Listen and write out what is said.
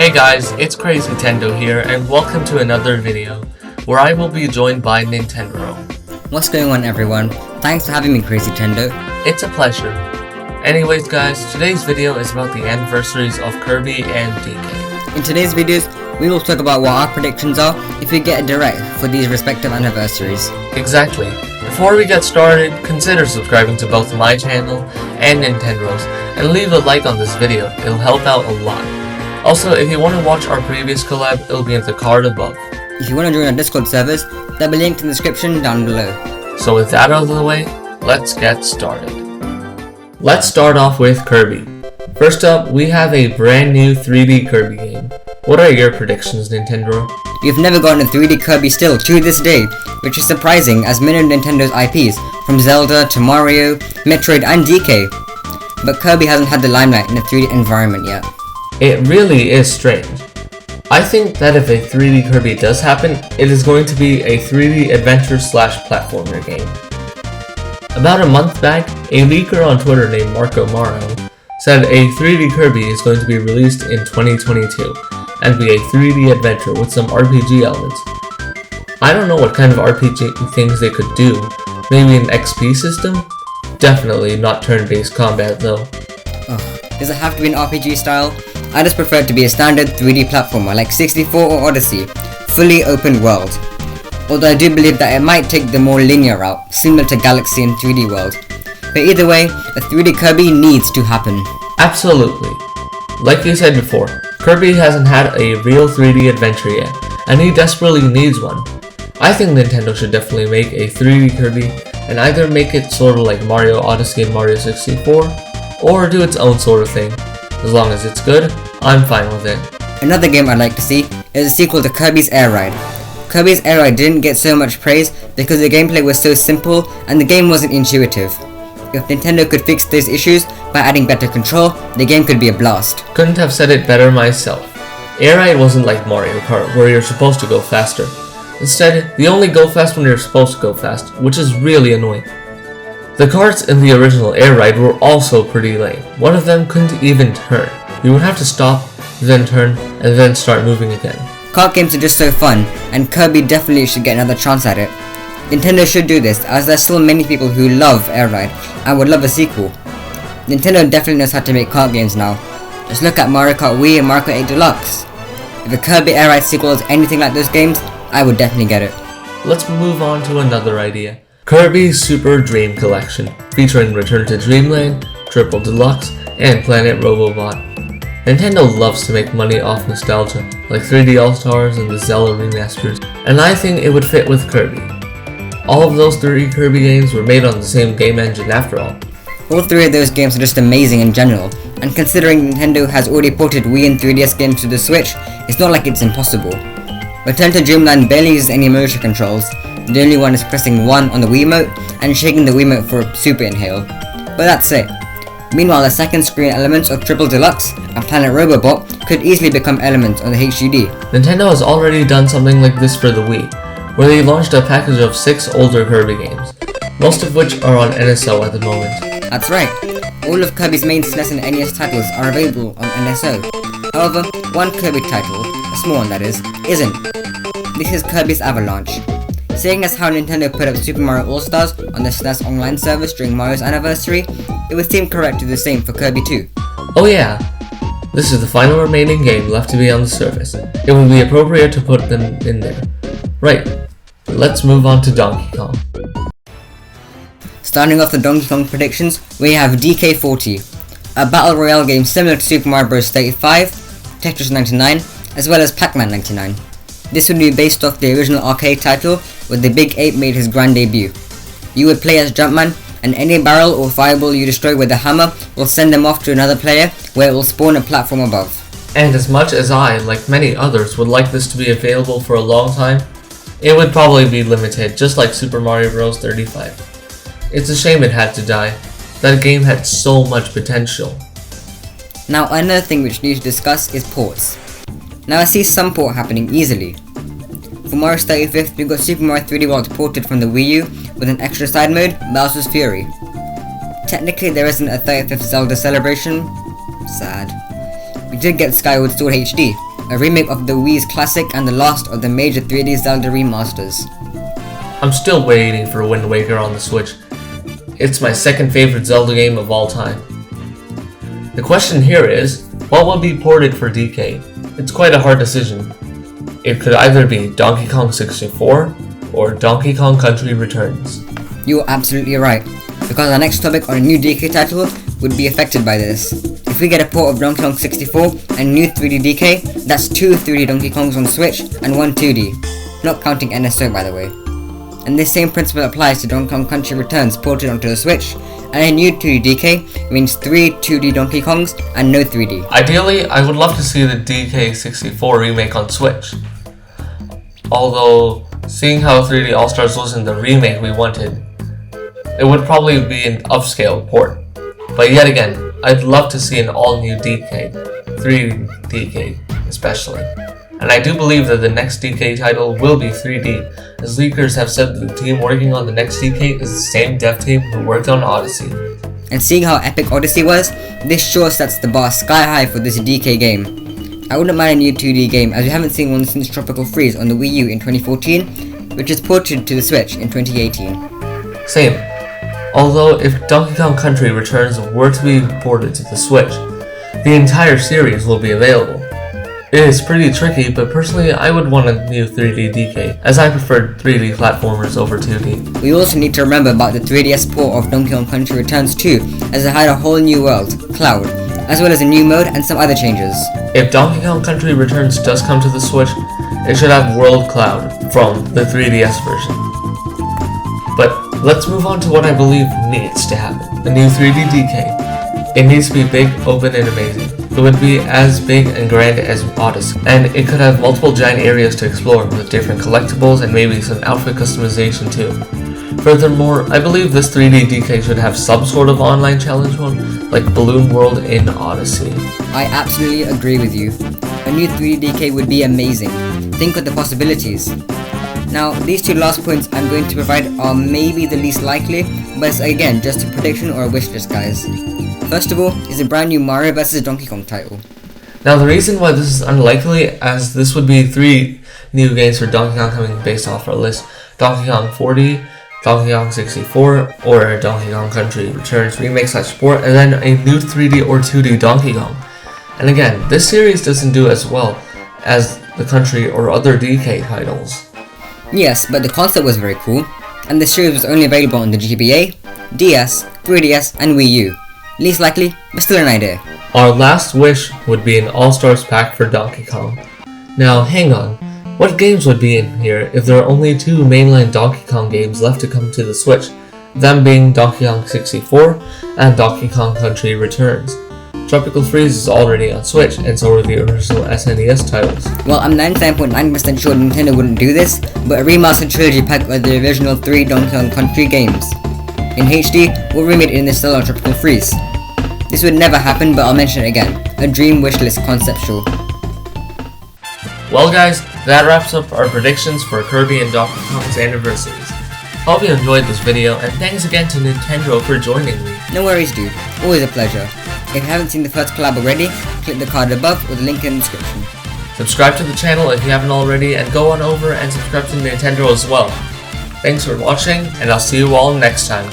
Hey guys, it's Crazytendo here, and welcome to another video, where I will be joined by Nintendro. What's going on everyone? Thanks for having me, Crazytendo. It's a pleasure. Anyways guys, today's video is about the anniversaries of Kirby and DK. In today's videos, we will talk about what our predictions are if we get a direct for these respective anniversaries. Exactly. Before we get started, consider subscribing to both my channel and Nintendro's, and leave a like on this video, it'll help out a lot. Also, if you want to watch our previous collab, it'll be in the card above. If you want to join our Discord servers, they'll be linked in the description down below. So with that out of the way, let's get started. Let's start off with Kirby. First up, we have a brand new 3D Kirby game. What are your predictions, Nintendo? We've never gotten a 3D Kirby still to this day, which is surprising as many of Nintendo's IPs, from Zelda to Mario, Metroid and DK. But Kirby hasn't had the limelight in a 3D environment yet. It really is strange. I think that if a 3D Kirby does happen, it is going to be a 3D adventure/platformer game. About a month back, a leaker on Twitter named Marco Maro said a 3D Kirby is going to be released in 2022 and be a 3D adventure with some RPG elements. I don't know what kind of RPG things they could do, maybe an XP system? Definitely not turn-based combat though. Does it have to be an RPG style? I just prefer it to be a standard 3D platformer like 64 or Odyssey, fully open world. Although I do believe that it might take the more linear route, similar to Galaxy and 3D World. But either way, a 3D Kirby needs to happen. Absolutely. Like you said before, Kirby hasn't had a real 3D adventure yet, and he desperately needs one. I think Nintendo should definitely make a 3D Kirby, and either make it sort of like Mario Odyssey and Mario 64, or do its own sort of thing. As long as it's good, I'm fine with it. Another game I'd like to see is a sequel to Kirbys Air Ride. Kirbys Air Ride didn't get so much praise because the gameplay was so simple and the game wasn't intuitive. If Nintendo could fix those issues by adding better control, the game could be a blast. Couldn't have said it better myself. Air Ride wasn't like Mario Kart, where you're supposed to go faster. Instead, you only go fast when you're supposed to go fast, which is really annoying. The carts in the original Air Ride were also pretty lame. One of them couldn't even turn. You would have to stop, then turn, and then start moving again. Kart games are just so fun, and Kirby definitely should get another chance at it. Nintendo should do this, as there's still many people who love Air Ride and would love a sequel. Nintendo definitely knows how to make kart games now. Just look at Mario Kart Wii and Mario Kart 8 Deluxe. If a Kirby Air Ride sequel is anything like those games, I would definitely get it. Let's move on to another idea. Kirby's Super Dream Collection, featuring Return to Dreamland, Triple Deluxe, and Planet Robobot. Nintendo loves to make money off nostalgia, like 3D All-Stars and the Zelda remasters, and I think it would fit with Kirby. All of those 3 Kirby games were made on the same game engine after all. All 3 of those games are just amazing in general, and considering Nintendo has already ported Wii and 3DS games to the Switch, it's not like it's impossible. Return to Dreamland barely uses any motion controls. The only one is pressing 1 on the Wiimote and shaking the Wiimote for a Super Inhale. But that's it. Meanwhile, the second screen elements of Triple Deluxe and Planet Robobot could easily become elements on the HUD. Nintendo has already done something like this for the Wii, where they launched a package of 6 older Kirby games, most of which are on NSO at the moment. That's right. All of Kirby's main SNES and NES titles are available on NSO. However, one Kirby title, a small one that is, isn't. This is Kirby's Avalanche. Seeing as how Nintendo put up Super Mario All-Stars on the SNES online service during Mario's anniversary, it would seem correct to do the same for Kirby too. Oh yeah, this is the final remaining game left to be on the service. It would be appropriate to put them in there. Right, let's move on to Donkey Kong. Starting off the Donkey Kong predictions, we have DK40, a battle royale game similar to Super Mario Bros. 35, Tetris 99, as well as Pac-Man 99. This would be based off the original arcade title, where the Big Ape made his grand debut. You would play as Jumpman, and any barrel or fireball you destroy with a hammer will send them off to another player, where it will spawn a platform above. And as much as I, like many others, would like this to be available for a long time, it would probably be limited, just like Super Mario Bros. 35. It's a shame it had to die. That game had so much potential. Now another thing which we need to discuss is ports. Now I see some port happening easily. For Mario's 35th, we got Super Mario 3D World ported from the Wii U with an extra side mode, Bowser's Fury. Technically there isn't a 35th Zelda celebration. Sad. We did get Skyward Sword HD, a remake of the Wii's classic and the last of the major 3D Zelda remasters. I'm still waiting for Wind Waker on the Switch. It's my second favorite Zelda game of all time. The question here is, what will be ported for DK? It's quite a hard decision. It could either be Donkey Kong 64 or Donkey Kong Country Returns. You're absolutely right, because our next topic on a new DK title would be affected by this. If we get a port of Donkey Kong 64 and new 3D DK, that's 2 3D Donkey Kongs on Switch and 1 2D, not counting NSO by the way. And this same principle applies to Donkey Kong Country Returns ported onto the Switch, and a new 2D DK means 3 2D Donkey Kongs and no 3D. Ideally, I would love to see the DK64 remake on Switch. Although, seeing how 3D All-Stars wasn't the remake we wanted, it would probably be an upscale port. But yet again, I'd love to see an all-new DK, 3D DK especially. And I do believe that the next DK title will be 3D, as leakers have said that the team working on the next DK is the same dev team who worked on Odyssey. And seeing how epic Odyssey was, this sure sets the bar sky high for this DK game. I wouldn't mind a new 2D game, as we haven't seen one since Tropical Freeze on the Wii U in 2014, which is ported to the Switch in 2018. Same. Although if Donkey Kong Country Returns were to be ported to the Switch, the entire series will be available. It is pretty tricky, but personally I would want a new 3D DK, as I prefer 3D platformers over 2D. We also need to remember about the 3DS port of Donkey Kong Country Returns too, as it had a whole new world, Cloud, as well as a new mode and some other changes. If Donkey Kong Country Returns does come to the Switch, it should have World Cloud from the 3DS version. But let's move on to what I believe needs to happen. A new 3D DK. It needs to be big, open, and amazing. It would be as big and grand as Odyssey, and it could have multiple giant areas to explore with different collectibles and maybe some outfit customization too. Furthermore, I believe this 3D DK should have some sort of online challenge mode, like Balloon World in Odyssey. I absolutely agree with you. A new 3D DK would be amazing. Think of the possibilities. Now, these two last points I'm going to provide are maybe the least likely, but it's again just a prediction or a wish list, guys. First of all, is a brand new Mario vs Donkey Kong title. Now the reason why this is unlikely, as this would be 3 new games for Donkey Kong coming based off our list: Donkey Kong 4D, Donkey Kong 64, or Donkey Kong Country Returns remake / port, and then a new 3D or 2D Donkey Kong. And again, this series doesn't do as well as the Country or other DK titles. Yes, but the concept was very cool, and the series was only available on the GBA, DS, 3DS, and Wii U. Least likely, but still an idea. Our last wish would be an All-Stars pack for Donkey Kong. Now hang on, what games would be in here if there are only 2 mainline Donkey Kong games left to come to the Switch, them being Donkey Kong 64 and Donkey Kong Country Returns? Tropical Freeze is already on Switch, and so are the original SNES titles. Well, I'm 99.9% sure Nintendo wouldn't do this, but a remastered trilogy pack of the original 3 Donkey Kong Country games in HD or remade in the style of Tropical Freeze. This would never happen, but I'll mention it again. A dream wishlist conceptual. Well guys, that wraps up our predictions for Kirby and Donkey Kong's anniversaries. Hope you enjoyed this video, and thanks again to Nintendro for joining me. No worries dude, always a pleasure. If you haven't seen the first collab already, click the card above or the link in the description. Subscribe to the channel if you haven't already, and go on over and subscribe to Nintendro as well. Thanks for watching, and I'll see you all next time.